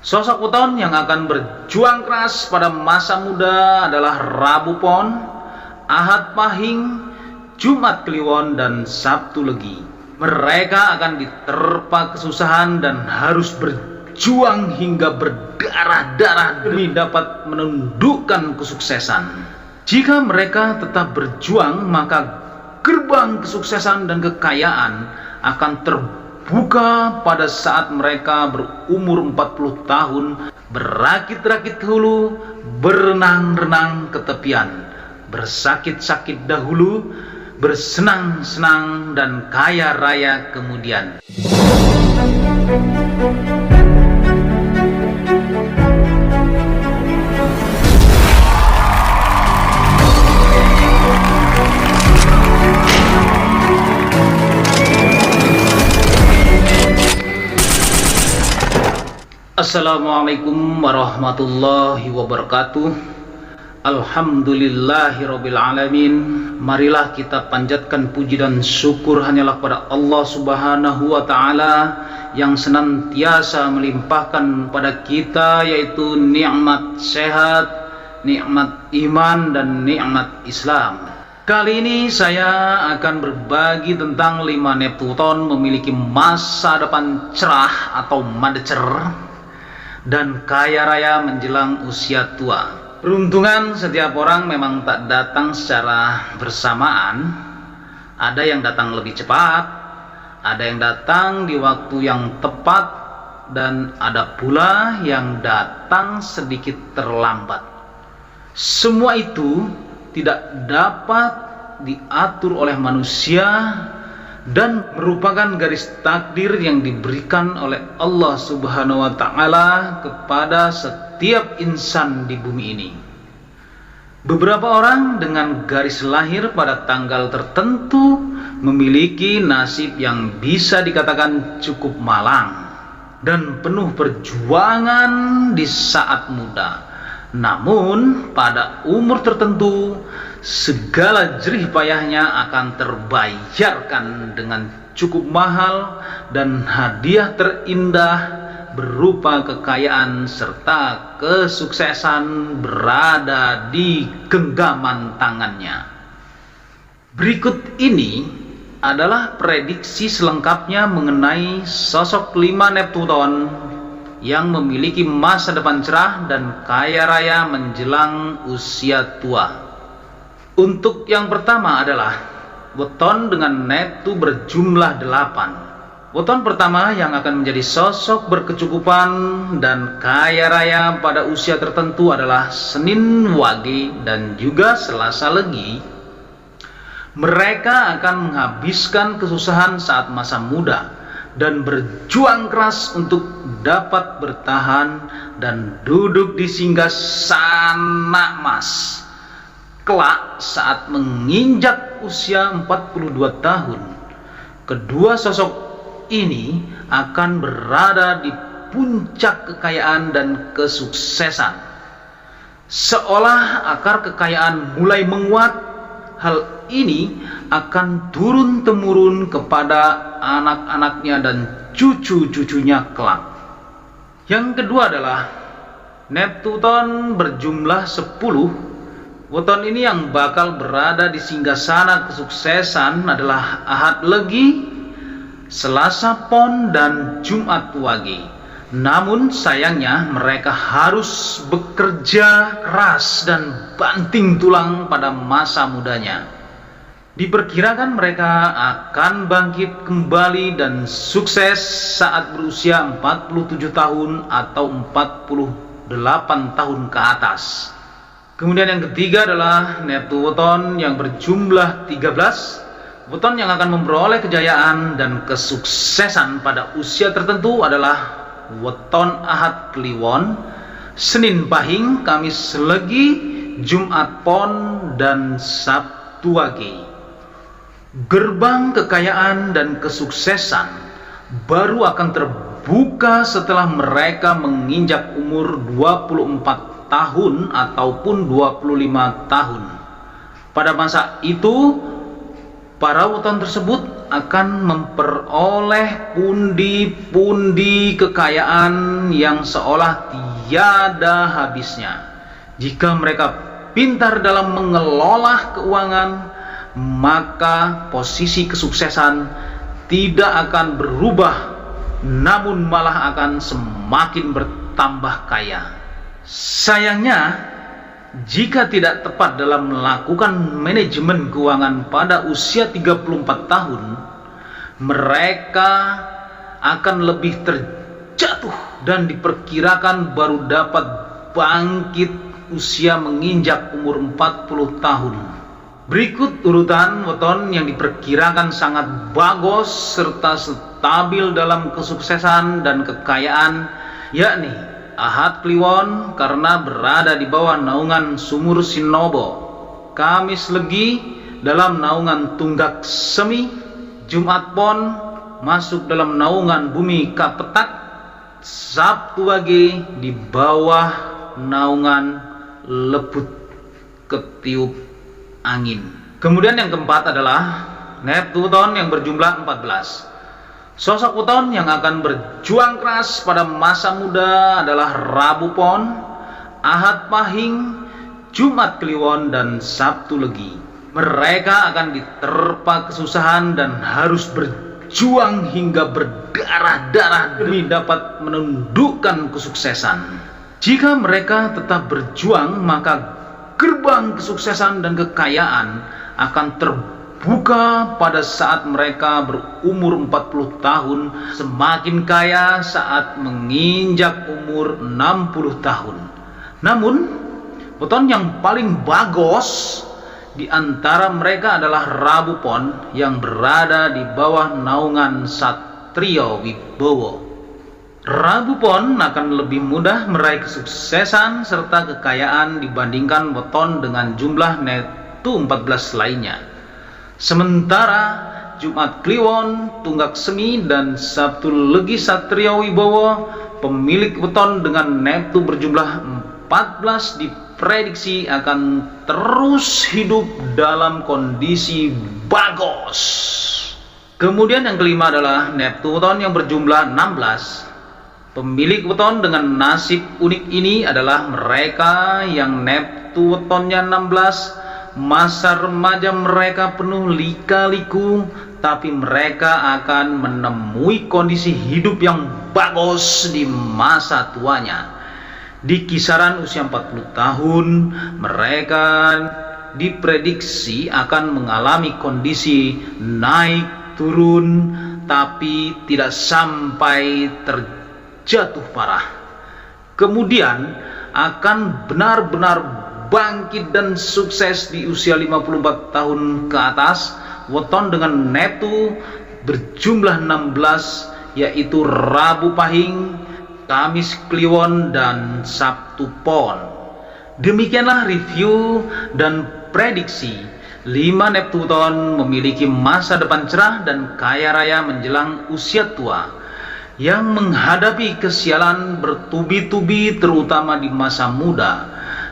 Sosok weton yang akan berjuang keras pada masa muda adalah Rabu Pon, Ahad Pahing, Jumat Kliwon, dan Sabtu Legi. Mereka akan diterpa kesusahan dan harus berjuang hingga berdarah-darah demi dapat menundukkan kesuksesan. Jika mereka tetap berjuang, maka gerbang kesuksesan dan kekayaan akan terbuka pada saat mereka berumur 40 tahun, berakit-rakit hulu, berenang-renang ke tepian, bersakit-sakit dahulu, bersenang-senang dan kaya raya kemudian. Assalamualaikum warahmatullahi wabarakatuh. Alhamdulillahirabbil alamin. Marilah kita panjatkan puji dan syukur hanyalah pada Allah Subhanahu wa taala yang senantiasa melimpahkan pada kita yaitu nikmat sehat, nikmat iman, dan nikmat Islam. Kali ini saya akan berbagi tentang 5 Neptuton memiliki masa depan cerah atau madecer dan kaya raya menjelang usia tua. Peruntungan setiap orang memang tak datang secara bersamaan. Ada yang datang lebih cepat, ada yang datang di waktu yang tepat, dan ada pula yang datang sedikit terlambat. Semua itu tidak dapat diatur oleh manusia dan merupakan garis takdir yang diberikan oleh Allah Subhanahu wa taala kepada setiap insan di bumi ini. Beberapa orang dengan garis lahir pada tanggal tertentu memiliki nasib yang bisa dikatakan cukup malang dan penuh perjuangan di saat muda. Namun pada umur tertentu segala jerih payahnya akan terbayarkan dengan cukup mahal dan hadiah terindah berupa kekayaan serta kesuksesan berada di genggaman tangannya. Berikut ini adalah prediksi selengkapnya mengenai sosok 5 Neptuton yang memiliki masa depan cerah dan kaya raya menjelang usia tua. Untuk yang pertama adalah weton dengan Neptu berjumlah 8. Weton pertama yang akan menjadi sosok berkecukupan dan kaya raya pada usia tertentu adalah Senin Wage dan juga Selasa Legi. Mereka akan menghabiskan kesusahan saat masa muda dan berjuang keras untuk dapat bertahan dan duduk di singgasana emas. Kelak saat menginjak usia 42 tahun, kedua sosok ini akan berada di puncak kekayaan dan kesuksesan. Seolah akar kekayaan mulai menguat, hal ini akan turun-temurun kepada anak-anaknya dan cucu-cucunya kelak. Yang kedua adalah Neptuton berjumlah 10. Weton ini yang bakal berada di singgasana kesuksesan adalah Ahad Legi, Selasa Pon, dan Jumat Wage. Namun sayangnya mereka harus bekerja keras dan banting tulang pada masa mudanya. Diperkirakan mereka akan bangkit kembali dan sukses saat berusia 47 tahun atau 48 tahun ke atas. Kemudian yang ketiga adalah Neptuton yang berjumlah 13. Weton yang akan memperoleh kejayaan dan kesuksesan pada usia tertentu adalah weton Ahad Kliwon, Senin Pahing, Kamis Legi, Jumat Pon, dan Sabtu Wage. Gerbang kekayaan dan kesuksesan baru akan terbuka setelah mereka menginjak umur 24 tahun ataupun 25 tahun. Pada masa itu, para weton tersebut akan memperoleh pundi-pundi kekayaan yang seolah tiada habisnya. Jika mereka pintar dalam mengelola keuangan, maka posisi kesuksesan tidak akan berubah, namun malah akan semakin bertambah kaya. Sayangnya, jika tidak tepat dalam melakukan manajemen keuangan pada usia 34 tahun, mereka akan lebih terjatuh dan diperkirakan baru dapat bangkit usia menginjak umur 40 tahun. Berikut urutan weton yang diperkirakan sangat bagus serta stabil dalam kesuksesan dan kekayaan, yakni Ahad Kliwon karena berada di bawah naungan Sumur Sinobo, Kamis Legi dalam naungan Tunggak Semi, Jumat Pon masuk dalam naungan Bumi Kapetak, Sabtu Wage di bawah naungan Lebut Ketiup Angin. Kemudian yang keempat adalah Neptuton yang berjumlah 14. Sosok weton yang akan berjuang keras pada masa muda adalah Rabu Pon, Ahad Pahing, Jumat Kliwon, dan Sabtu Legi. Mereka akan diterpa kesusahan dan harus berjuang hingga berdarah-darah demi dapat menundukkan kesuksesan. Jika mereka tetap berjuang, maka gerbang kesuksesan dan kekayaan akan terbuka pada saat mereka berumur 40 tahun, semakin kaya saat menginjak umur 60 tahun. Namun, weton yang paling bagus di antara mereka adalah Rabu Pon yang berada di bawah naungan Satrio Wibowo. Rabu Pon akan lebih mudah meraih kesuksesan serta kekayaan dibandingkan weton dengan jumlah Neptu 14 lainnya. Sementara Jumat Kliwon, Tunggak Semi, dan Sabtu Legi Satrio Wibowo, pemilik weton dengan Neptu berjumlah 14, diprediksi akan terus hidup dalam kondisi bagus. Kemudian yang kelima adalah Neptu weton yang berjumlah 16. Pemilik weton dengan nasib unik ini adalah mereka yang Neptu wetonnya 16. Masa remaja mereka penuh lika-liku, tapi mereka akan menemui kondisi hidup yang bagus di masa tuanya. Di kisaran usia 40 tahun, mereka diprediksi akan mengalami kondisi naik turun, tapi tidak sampai jatuh parah. Kemudian akan benar-benar bangkit dan sukses di usia 54 tahun ke atas. Weton dengan Neptu berjumlah 16, yaitu Rabu Pahing, Kamis Kliwon, dan Sabtu Pon. Demikianlah review dan prediksi 5 Neptuton memiliki masa depan cerah dan kaya raya menjelang usia tua, yang menghadapi kesialan bertubi-tubi terutama di masa muda,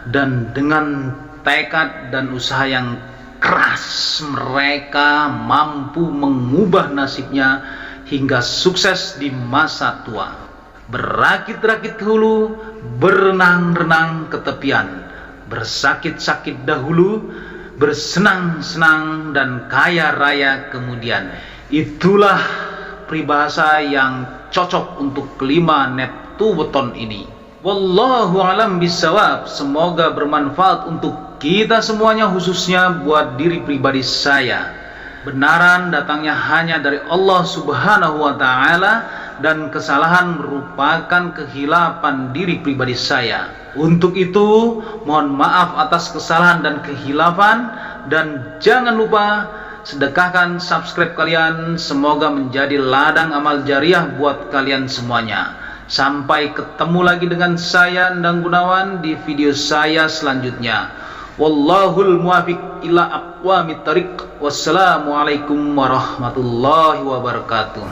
dan dengan tekad dan usaha yang keras mereka mampu mengubah nasibnya hingga sukses di masa tua. Berakit-rakit ke hulu, berenang-renang ke tepian, bersakit-sakit dahulu, bersenang-senang dan kaya raya kemudian. Itulah peribahasa yang cocok untuk kelima Neptu weton ini. Wallahu alam bisawab. Semoga bermanfaat untuk kita semuanya, khususnya buat diri pribadi saya. Kebenaran datangnya hanya dari Allah Subhanahu wa Ta'ala, dan kesalahan merupakan kehilapan diri pribadi saya. Untuk itu, mohon maaf atas kesalahan dan kehilafan, dan jangan lupa sedekahkan subscribe kalian. Semoga menjadi ladang amal jariah buat kalian semuanya. Sampai ketemu lagi dengan saya, Endang Gunawan, di video saya selanjutnya. Wallahul muwafiq ila aqwamit thariq. Wassalamualaikum warahmatullahi wabarakatuh.